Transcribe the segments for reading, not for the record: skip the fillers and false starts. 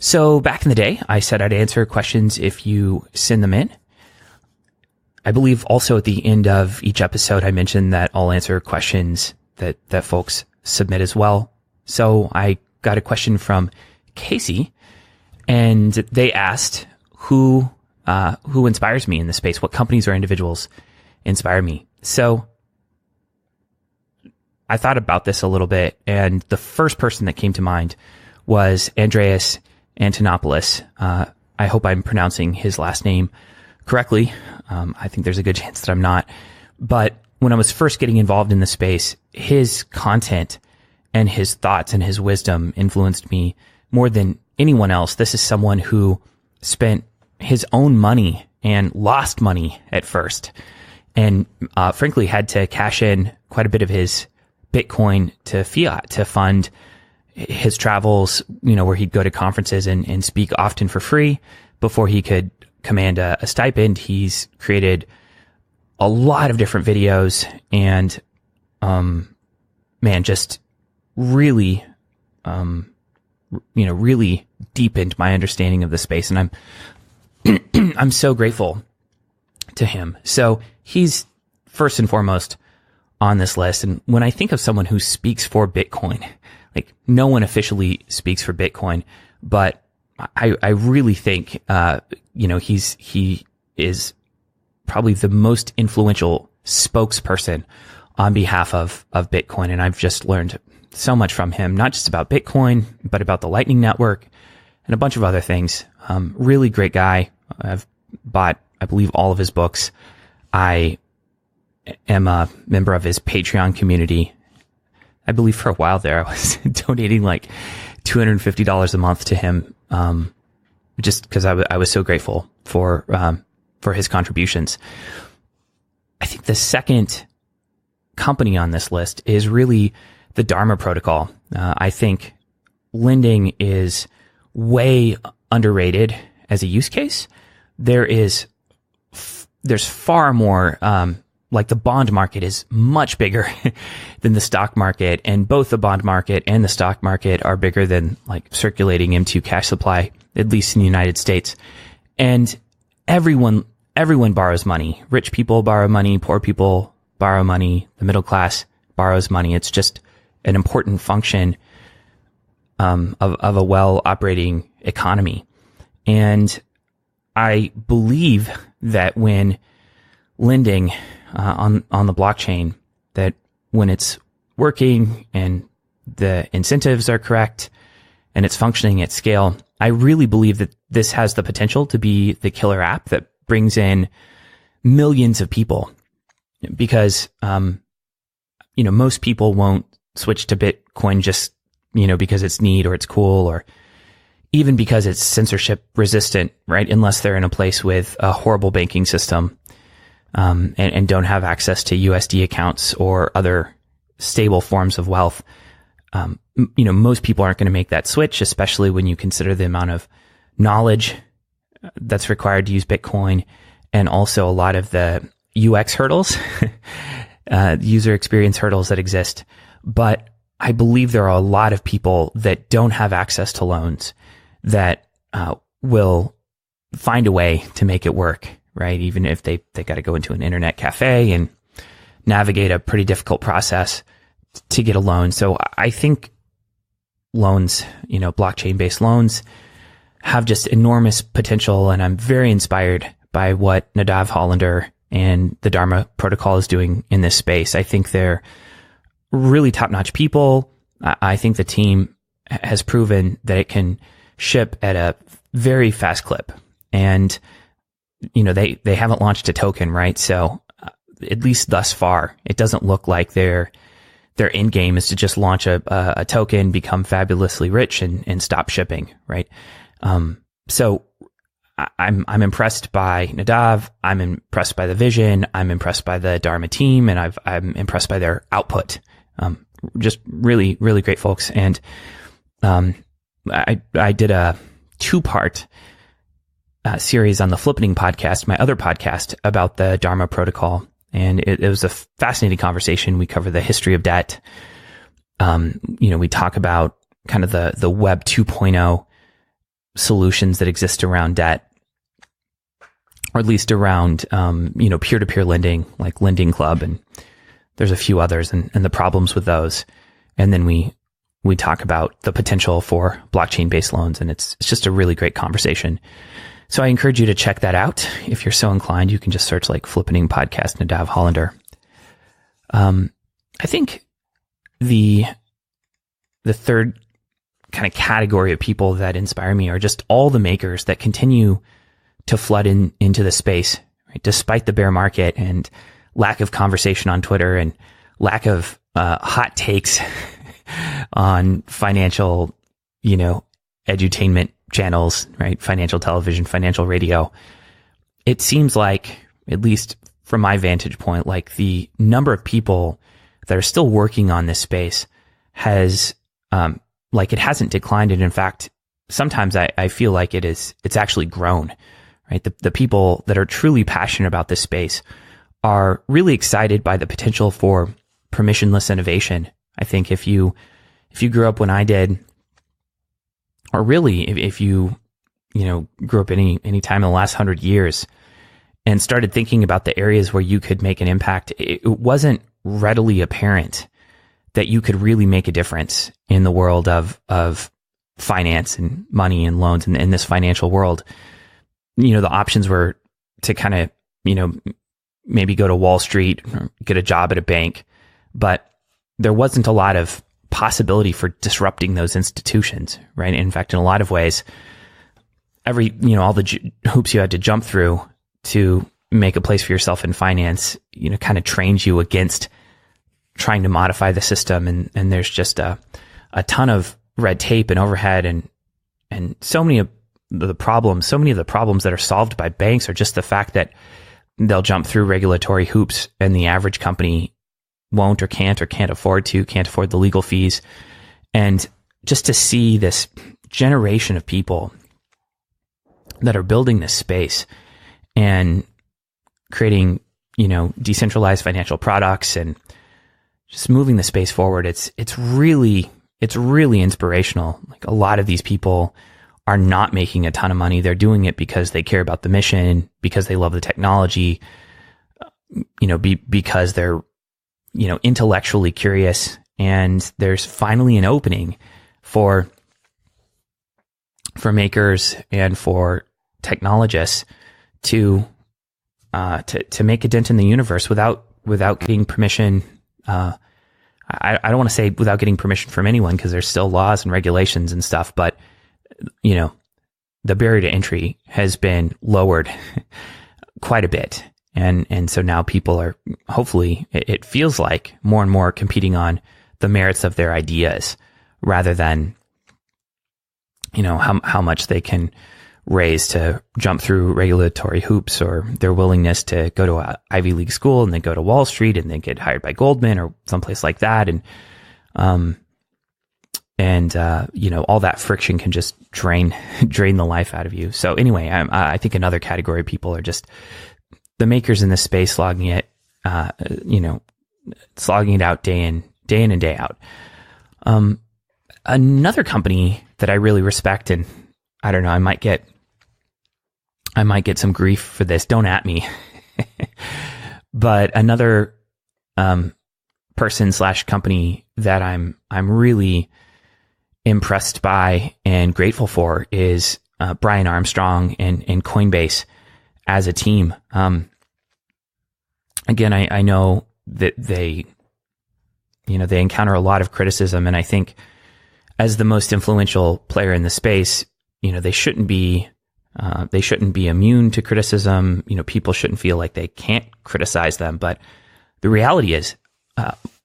So back in the day, I said I'd answer questions if you send them in. I believe also at the end of each episode, I mentioned that I'll answer questions that folks submit as well. So I got a question from Casey, and they asked who inspires me in this space, what companies or individuals inspire me. So I thought about this a little bit, and the first person that came to mind was Andreas.Antonopoulos. I hope I'm pronouncing his last name correctly. I think there's a good chance that I'm not. But when I was first getting involved in the space, his content and his thoughts and his wisdom influenced me more than anyone else. This is someone who spent his own money and lost money at first, and frankly had to cash in quite a bit of his Bitcoin to fiat to fund his travels, where he'd go to conferences and speak often for free before he could command a stipend. He's created a lot of different videos and, just really, really deepened my understanding of the space. And I'm so grateful to him. So he's first and foremost on this list. And when I think of someone who speaks for Bitcoin, like no one officially speaks for Bitcoin, but I really think, he is probably the most influential spokesperson on behalf of Bitcoin. And I've just learned so much from him, not just about Bitcoin, but about the Lightning Network and a bunch of other things. Really great guy. I've bought, I believe, all of his books. I am a member of his Patreon community. I believe for a while there, I was donating like $250 a month to him, just because I was so grateful for his contributions. I think the second company on this list is really the Dharma Protocol. I think lending is way underrated as a use case. There's far more, like the bond market is much bigger than the stock market, and both the bond market and the stock market are bigger than like circulating into.cash supply, at least in the United States. And everyone borrows money. Rich people borrow money, poor people borrow money, the middle class borrows money. It's just an important function of a well operating economy. And I believe that when lending on the blockchain, that when it's working and the incentives are correct and it's functioning at scale, I really believe that this has the potential to be the killer app that brings in millions of people, because most people won't switch to Bitcoin just because it's neat or it's cool, or even because it's censorship resistant, right? Unless they're in a place with a horrible banking system, and don't have access to USD accounts or other stable forms of wealth. Most people aren't going to make that switch, especially when you consider the amount of knowledge that's required to use Bitcoin, and also a lot of the UX hurdles, user experience hurdles that exist. But I believe there are a lot of people that don't have access to loans that will find a way to make it work, right? Even if they got to go into an internet cafe and navigate a pretty difficult process to get a loan. So I think loans, blockchain-based loans have just enormous potential, and I'm very inspired by what Nadav Hollander and the Dharma Protocol is doing in this space. I think they're really top-notch people. I think the team has proven that it can ship at a very fast clip, and they haven't launched a token, right? So at least thus far, it doesn't look like their end game is to just launch a token, become fabulously rich, and stop shipping, right? So I'm impressed by Nadav. I'm impressed by the vision. I'm impressed by the Dharma team, and I'm impressed by their output. Just really, really great folks. And I did a 2-part series on the Flippening podcast, my other podcast, about the Dharma Protocol. And it was a fascinating conversation. We cover the history of debt. We talk about kind of the Web 2.0 solutions that exist around debt, or at least around, peer-to-peer lending, like Lending Club, and there's a few others, and the problems with those. And then we talk about the potential for blockchain-based loans, and it's just a really great conversation. So I encourage you to check that out. If you're so inclined, you can just search like Flippening Podcast Nadav Hollander. I think the third kind of category of people that inspire me are just all the makers that continue to flood into the space, right? Despite the bear market and lack of conversation on Twitter and lack of hot takes on financial, edutainment channels, right? Financial television, financial radio. It seems like, at least from my vantage point, like the number of people that are still working on this space has, it hasn't declined. And in fact, sometimes I feel like it's actually grown, right? The people that are truly passionate about this space are really excited by the potential for permissionless innovation. I think if you grew up when I did, or really if you grew up any time in the last 100 years and started thinking about the areas where you could make an impact, it wasn't readily apparent that you could really make a difference in the world of finance and money and loans in this financial world. The options were to kind of, maybe go to Wall Street or get a job at a bank, but there wasn't a lot of possibility for disrupting those institutions, right? In fact, in a lot of ways, all the hoops you had to jump through to make a place for yourself in finance, kind of trains you against trying to modify the system. And there's just a ton of red tape and overhead, and so many of the problems that are solved by banks are just the fact that they'll jump through regulatory hoops, and the average company won't or can't afford the legal fees. And just to see this generation of people that are building this space and creating, decentralized financial products and just moving the space forward, it's really inspirational. Like, a lot of these people are not making a ton of money. They're doing it because they care about the mission, because they love the technology, because they're, intellectually curious, and there's finally an opening for makers and for technologists to make a dent in the universe without getting permission. I don't want to say without getting permission from anyone, because there's still laws and regulations and stuff, but the barrier to entry has been lowered quite a bit. And so now people are, hopefully, it feels like more and more competing on the merits of their ideas rather than, how much they can raise to jump through regulatory hoops, or their willingness to go to a Ivy League school and then go to Wall Street and then get hired by Goldman or someplace like that. And all that friction can just drain the life out of you. So anyway, I think another category of people are just the makers in this space, slogging it out day in and day out. Another company that I really respect, and I don't know, I might get some grief for this. Don't at me. But another person/company that I'm really impressed by and grateful for is Brian Armstrong and Coinbase as a team. Again, I know that they encounter a lot of criticism, and I think as the most influential player in the space, they shouldn't be immune to criticism. People shouldn't feel like they can't criticize them. But the reality is,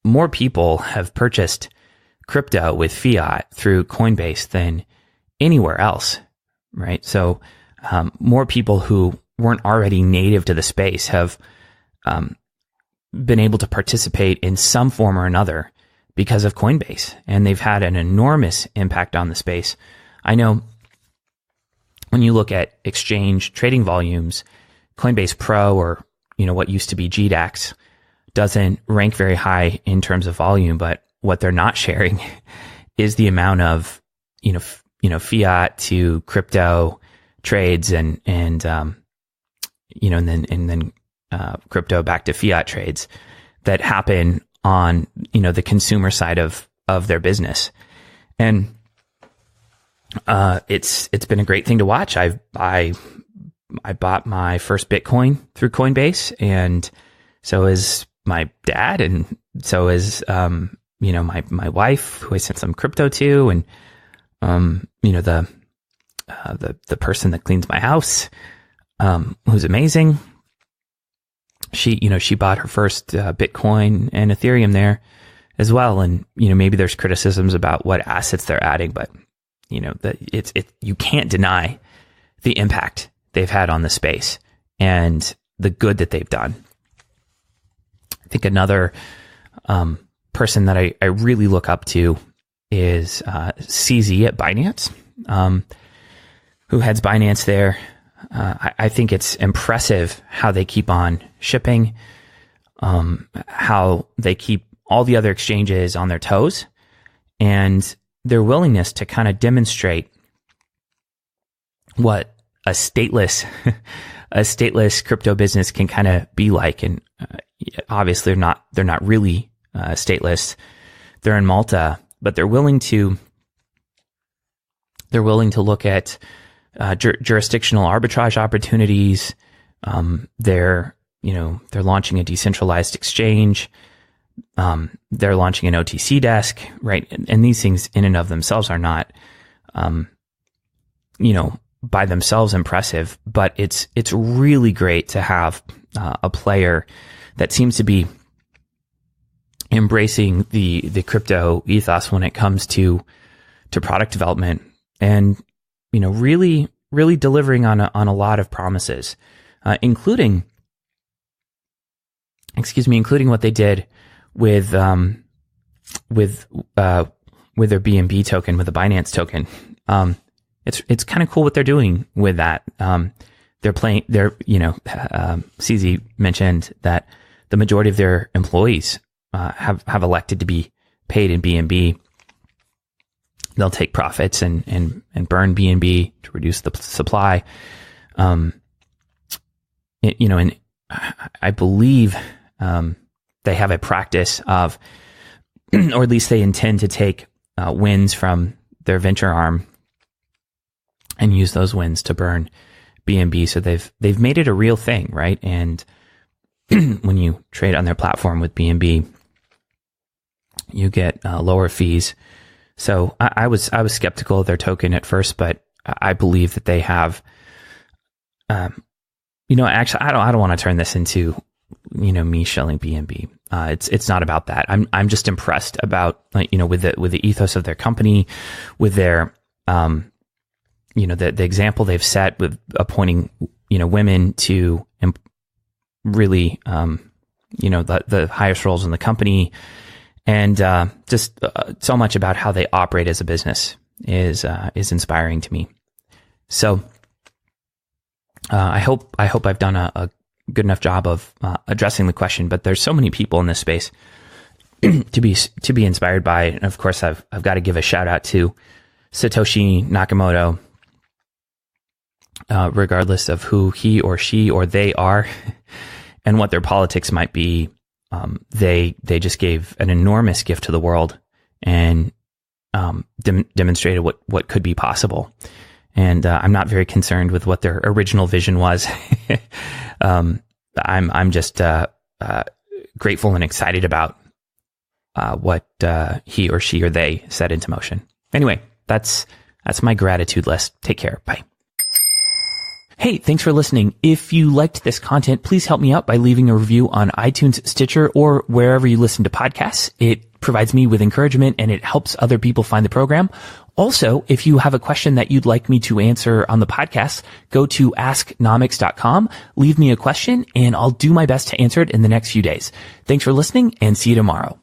more people have purchased crypto with fiat through Coinbase than anywhere else, right? So more people who weren't already native to the space have been able to participate in some form or another because of Coinbase, and they've had an enormous impact on the space. I know when you look at exchange trading volumes, Coinbase Pro, or what used to be GDAX, doesn't rank very high in terms of volume, but what they're not sharing is the amount of fiat to crypto trades and then crypto back to fiat trades that happen on, the consumer side of their business. And, it's been a great thing to watch. I bought my first Bitcoin through Coinbase, and so is my dad, and so is, my wife, who I sent some crypto to, and, the person that cleans my house, who's amazing. She bought her first, Bitcoin and Ethereum there as well. And, maybe there's criticisms about what assets they're adding, but, you can't deny the impact they've had on the space and the good that they've done. I think another, person that I really look up to is CZ at Binance, who heads Binance there. I think it's impressive how they keep on shipping, how they keep all the other exchanges on their toes, and their willingness to kind of demonstrate what a stateless crypto business can kind of be like. And obviously they're not really stateless. They're in Malta, but they're willing to look at jurisdictional arbitrage opportunities. They're launching a decentralized exchange. They're launching an OTC desk, right? And these things in and of themselves are not, by themselves impressive, but it's really great to have a player that seems to be embracing the crypto ethos when it comes to product development, and really delivering on a lot of promises, including what they did with their BNB token, with the Binance token. It's kind of cool what they're doing with that. CZ mentioned that the majority of their employees have elected to be paid in BNB. They'll take profits and burn BNB to reduce the supply. And I believe they have a practice of, or at least they intend to take wins from their venture arm and use those wins to burn BNB. So they've made it a real thing, right? And when you trade on their platform with BNB, you get lower fees. So I was skeptical of their token at first, but I believe that they have. Actually, I don't want to turn this into me shilling BNB. It's not about that. I'm just impressed about with the ethos of their company, with their the example they've set with appointing women to really the highest roles in the company, and just so much about how they operate as a business is inspiring to me. So I hope I've done a good enough job of addressing the question, but there's so many people in this space to be inspired by. And of course, I've got to give a shout out to Satoshi Nakamoto, regardless of who he or she or they are and what their politics might be. They just gave an enormous gift to the world and demonstrated what could be possible. And I'm not very concerned with what their original vision was. I'm just grateful and excited about what he or she or they set into motion. Anyway, that's my gratitude list. Take care. Bye. Hey, thanks for listening. If you liked this content, please help me out by leaving a review on iTunes, Stitcher, or wherever you listen to podcasts. It provides me with encouragement and it helps other people find the program. Also, if you have a question that you'd like me to answer on the podcast, go to asknomics.com, leave me a question, and I'll do my best to answer it in the next few days. Thanks for listening, and see you tomorrow.